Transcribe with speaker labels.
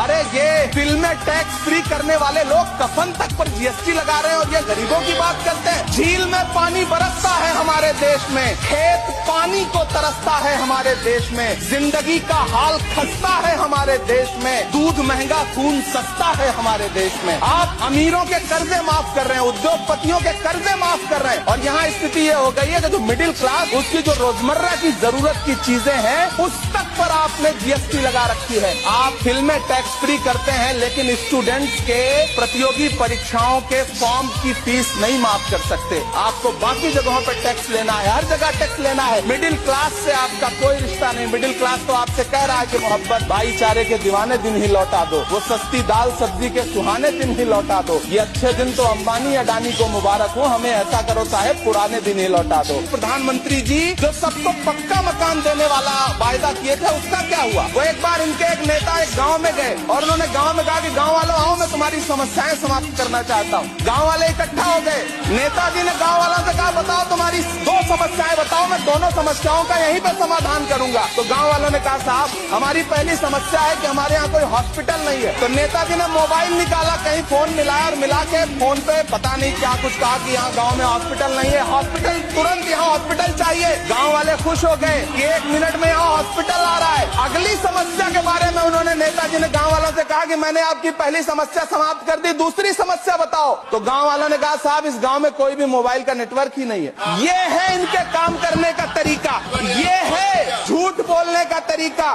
Speaker 1: अरे ये फिल्में टैक्स फ्री करने वाले लोग कफन तक पर जीएसटी लगा रहे हैं और ये गरीबों की बात करते हैं। झील में पानी बरसता है हमारे देश में, खेत पानी को तरसता है हमारे देश में, जिंदगी का हाल खस्ता है हमारे देश में, दूध महंगा खून सस्ता है हमारे देश में। आप अमीरों के कर्जे माफ कर रहे हैं, उद्योगपतियों के कर्जे माफ कर रहे हैं और यहाँ स्थिति ये हो गई है कि जो मिडिल क्लास उसकी जो रोजमर्रा की जरूरत की चीजें हैं उस तक पर आपने जीएसटी लगा रखी है। आप फिल्में टैक्स फ्री करते हैं लेकिन स्टूडेंट्स के प्रतियोगी परीक्षाओं के फॉर्म की फीस नहीं माफ कर सकते। आपको बाकी जगहों पर टैक्स लेना है, हर जगह टैक्स लेना है। मिडिल क्लास से आपका कोई रिश्ता नहीं। मिडिल क्लास तो आपसे कह रहा है कि मोहब्बत भाईचारे के दीवाने दिन ही लौटा दो, वो सस्ती दाल सब्जी के सुहाने दिन ही लौटा दो। ये अच्छे दिन तो अंबानी अडानी को मुबारक हो, हमें ऐसा करो साहब पुराने दिन ही लौटा दो। प्रधानमंत्री जी जो सबको पक्का मकान देने वाला वायदा किए थे उसका क्या हुआ? वो एक बार इनके एक नेता एक गांव में गए और उन्होंने गांव में कहा कि गांव वालों आओ मैं तुम्हारी समस्याएं समाप्त करना चाहता हूं। गांव वाले इकट्ठा हो गए। नेताजी ने गांव वालों से कहा बताओ तुम्हारी 2 समस्याएं बताओ, मैं दोनों समस्याओं का यहीं पे समाधान करूंगा। तो गांव वालों ने कहा साहब हमारी पहली समस्या है कि हमारे यहाँ कोई हॉस्पिटल नहीं है। तो नेताजी ने मोबाइल निकाला, कहीं फोन मिलाया और मिला के फोन पे पता नहीं क्या कुछ कहा कि यहाँ गांव में हॉस्पिटल नहीं है, हॉस्पिटल तुरंत यहाँ हॉस्पिटल चाहिए। गांव वाले खुश हो गए कि 1 मिनट में यहाँ हॉस्पिटल आ रहा है। अगली समस्या के बारे में उन्होंने नेताजी ने गांव वालों से कहा कि मैंने आपकी पहली समस्या समाप्त कर दी, दूसरी समस्या बताओ। तो गांव वालों ने कहा साहब इस गांव में कोई भी मोबाइल का नेटवर्क ही नहीं है। ये है इनके काम करने का तरीका, ये है झूठ बोलने का तरीका।